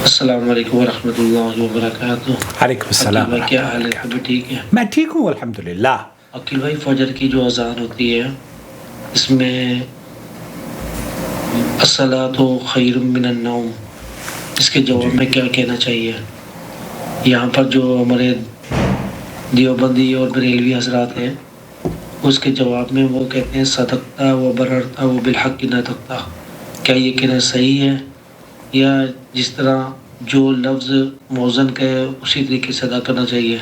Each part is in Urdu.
السلام علیکم ورحمۃ اللہ وبرکاتہ۔ علیکم السلام عقیل بھائی کیا حال ہے؟ حبیب ٹھیک ہے؟ میں ٹھیک ہوں الحمدللہ۔ عقیل بھائی فجر کی جو اذان ہوتی ہے اس میں الصلاۃ خیر من النوم، اس کے جواب میں کیا کہنا چاہیے؟ یہاں پر جو ہمارے دیوبندی اور بریلوی حضرات ہیں اس کے جواب میں وہ کہتے ہیں صدقتا و بررتا و بالحق نطقتا۔ کیا یہ کہنا صحیح ہے یا جس طرح جو لفظ موزن کا ہے اسی طریقے سے ادا کرنا چاہیے؟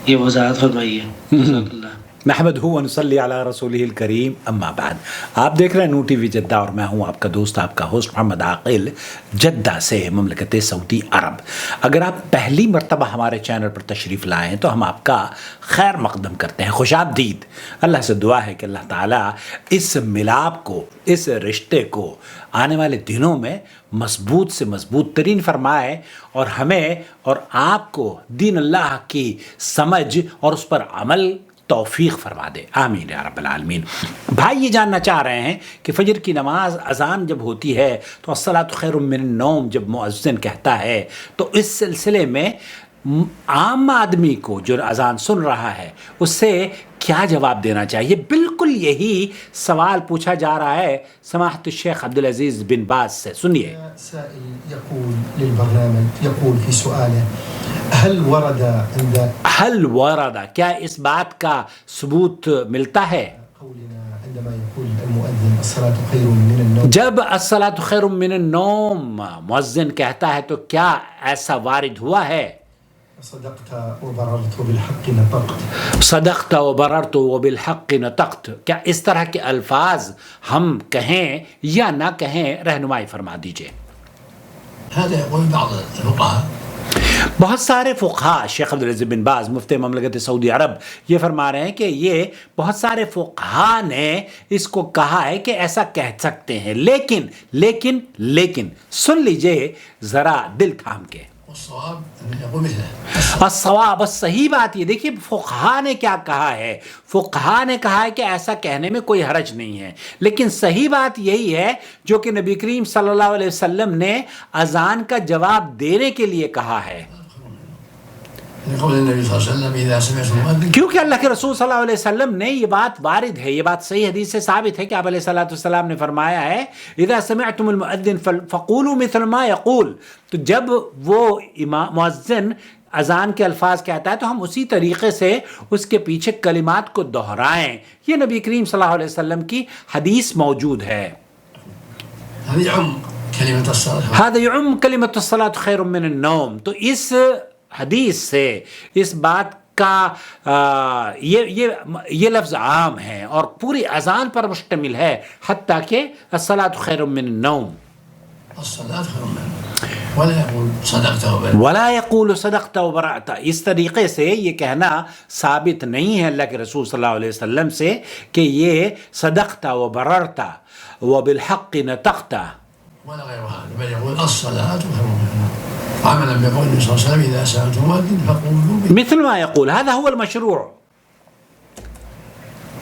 یہ وضاحت فرمائیے، جزاک اللہ۔ نحمدہ و نصلی علی رسولہ الکریم، اما بعد۔ آپ دیکھ رہے ہیں نو ٹی وی جدہ اور میں ہوں آپ کا دوست، آپ کا ہوسٹ محمد عاقل، جدہ سے، مملکت سعودی عرب۔ اگر آپ پہلی مرتبہ ہمارے چینل پر تشریف لائیں تو ہم آپ کا خیر مقدم کرتے ہیں، خوش آمدید۔ اللہ سے دعا ہے کہ اللہ تعالیٰ اس ملاپ کو، اس رشتے کو آنے والے دنوں میں مضبوط سے مضبوط ترین فرمائے اور ہمیں اور آپ کو دین اللہ کی سمجھ اور اس پر عمل توفیق فرما دے، آمین یا رب العالمین۔ بھائی یہ جاننا چاہ رہے ہیں کہ فجر کی نماز اذان جب ہوتی ہے تو الصلاۃ خیر من النوم جب مؤذن کہتا ہے تو اس سلسلے میں عام آدمی کو جو اذان سن رہا ہے اس سے کیا جواب دینا چاہیے؟ بالکل یہی سوال پوچھا جا رہا ہے سماحت الشیخ عبدالعزیز بن باز سے، سنیے۔ سائل يقول للبرنامج، يقول في سؤاله هل ورد کیا اس بات کا ثبوت ملتا ہے قولنا عندما يقول المؤذن الصلاة خير من النوم، جب الصلاۃ خیر من النوم مؤذن کہتا ہے تو کیا ایسا وارد ہوا ہے؟ صدقت وبررت بالحق نطقت، صدقت و بررت و بالحق نطقت، کیا اس طرح کے الفاظ ہم کہیں یا نہ کہیں؟ رہنمائی فرما دیجئے۔ هذا يقول بعض الفقهاء، بہت سارے فقہا، شیخ عبدالعزیز بن باز مفتی مملکت سعودی عرب یہ فرما رہے ہیں کہ یہ بہت سارے فقہا نے اس کو کہا ہے کہ ایسا کہہ سکتے ہیں، لیکن سن لیجئے ذرا دل تھام کے۔ والصواب أن يقول مثله، الصواب، صحیح بات یہ دیکھیے فقہا نے کیا کہا ہے۔ فقہا نے کہا ہے کہ ایسا کہنے میں کوئی حرج نہیں ہے، لیکن صحیح بات یہی ہے جو کہ نبی کریم صلی اللہ علیہ وسلم نے اذان کا جواب دینے کے لیے کہا ہے، قول النبي صلى الله عليه وسلم إذا سمعت المؤذن، کیونکہ اللہ کے رسول صلی اللہ علیہ وسلم نے یہ بات وارد ہے، یہ بات صحیح حدیث سے ثابت ہے کہ آپ علیہ الصلوۃ والسلام نے فرمایا ہے اذا سمعتم المؤذن فقولوا مثل ما يقول، تو جب وہ مؤذن اذان کے الفاظ کہتا ہے تو ہم اسی طریقے سے اس کے پیچھے کلمات کو دہرائیں۔ یہ نبی کریم صلی اللہ علیہ وسلم کی حدیث موجود ہے۔ هذا يعم كلمة الصلاة، هذا يعم كلمة الصلاة خير من النوم، تو اس حدیث سے اس بات کا یہ لفظ عام ہے اور پوری اذان پر مشتمل ہے، حتیٰ کہ الصلاة خیر من النوم، الصلاة خير من النوم، ولا يقول صدقت وبررت، ولا يقول صدقت وبرأت۔ اس طریقے سے یہ کہنا ثابت نہیں ہے اللہ کے رسول صلی اللہ علیہ وسلم سے کہ یہ صدقت وبررت وبالحق نطقت، ولا غير هذا، بل يقول الصلاة خير من النوم، عملا بقول النبي صلى الله عليه وسلم إذا سمعتم المؤذن فقولوا مثل ما يقول، هذا هو المشروع،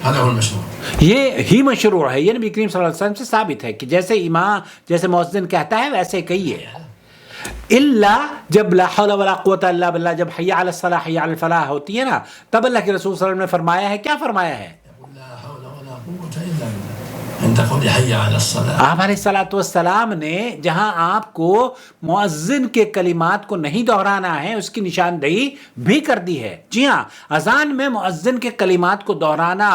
هذا هو المشروع، یہ ہی مشروع ہے، یہ نبی کریم صلی اللہ علیہ وسلم سے ثابت ہے کہ جیسے امام، جیسے مؤذن کہتا ہے ویسے کہیے، الا جب لا حول ولا قوت الا باللہ، جب حی علی الصلاح حی علی الفلاح ہوتی ہے نا، تب اللہ کے رسول صلی اللہ علیہ وسلم نے فرمایا ہے، کیا فرمایا ہے؟ يقول لا حول ولا قوة إلا بالله عند قول حي على الصلاة، آپ علیہ الصلوۃ والسلام نے جہاں آپ کو مؤذن کے کلمات کو نہیں دہرانا ہے اس کی نشاندہی بھی کر دی ہے۔ جی ہاں، اذان میں مؤذن کے کلمات کو دہرانا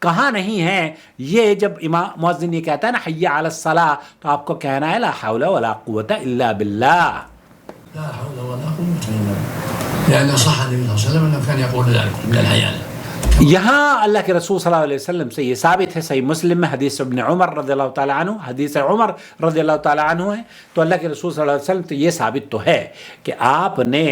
کہاں نہیں ہے، یہ جب امام مؤذن یہ کہتا ہے نا حی علی الصلاۃ تو آپ کو کہنا ہے لا حول ولا قوت الا باللہ، لا حول ولا قوة إلا بالله، لأن صح النبي صلى الله عليه وسلم أنه كان يقول ذلك من الحي على، یہاں اللہ کے رسول صلی اللہ علیہ وسلم سے یہ ثابت ہے، صحیح مسلم میں حدیث ابن عمر رضی اللہ تعالیٰ عنہ، حدیث عمر رضی اللہ تعالیٰ عنہ ہے، تو اللہ کے رسول صلی اللہ علیہ وسلم تو یہ ثابت تو ہے کہ آپ نے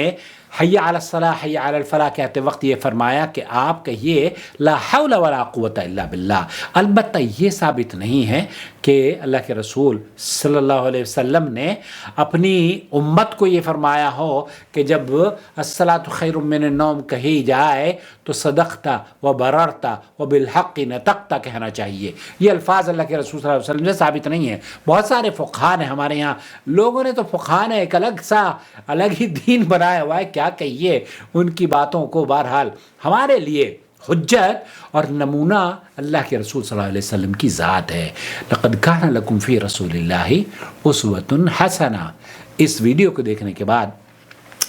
حی علی الصلاح حی علی الفلاح کہتے وقت یہ فرمایا کہ آپ کہیے لا حول ولا قوت الا باللہ. البتہ یہ ثابت نہیں ہے کہ اللہ کے رسول صلی اللہ علیہ وسلم نے اپنی امت کو یہ فرمایا ہو کہ جب الصلاۃ خیر من النوم کہی جائے تو صدقتا و بررتا و بالحق نطقتا کہنا چاہیے. یہ الفاظ اللہ کے رسول صلی اللہ علیہ وسلم سے ثابت نہیں ہیں. بہت سارے فقہا نے ہمارے یہاں، لوگوں نے تو فقہا نے ایک الگ ہی دین بنایا ہوا ہے، کیا کہیے ان کی باتوں کو. بہرحال ہمارے لیے حجت اور نمونہ اللہ کے رسول صلی اللہ علیہ وسلم کی ذات ہے. لقد کان لکم فی رسول اللہ اسوۃ حسنہ. اس ویڈیو کو دیکھنے کے بعد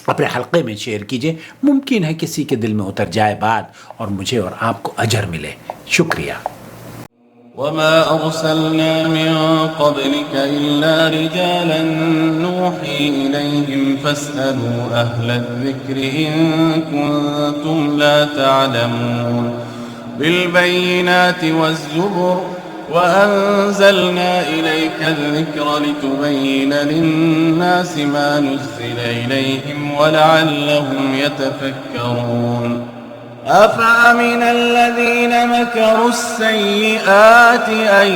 اپنے حلقے میں شیئر کیجئے، ممکن ہے کسی کے دل میں اتر جائے بات اور مجھے اور آپ کو اجر ملے. شکریہ. وما أرسلنا من قبلك إلا رجالا نوحي إليهم فاسألوا أهل الذكر إن كنتم لا تعلمون. بالبينات والزبر وأنزلنا إليك الذكر لتبين للناس ما نزل إليهم ولعلهم يتفكرون. أفأمن الذين مكروا السيئات أن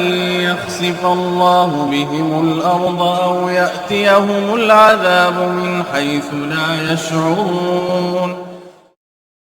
يخسف الله بهم الأرض أو يأتيهم العذاب من حيث لا يشعرون.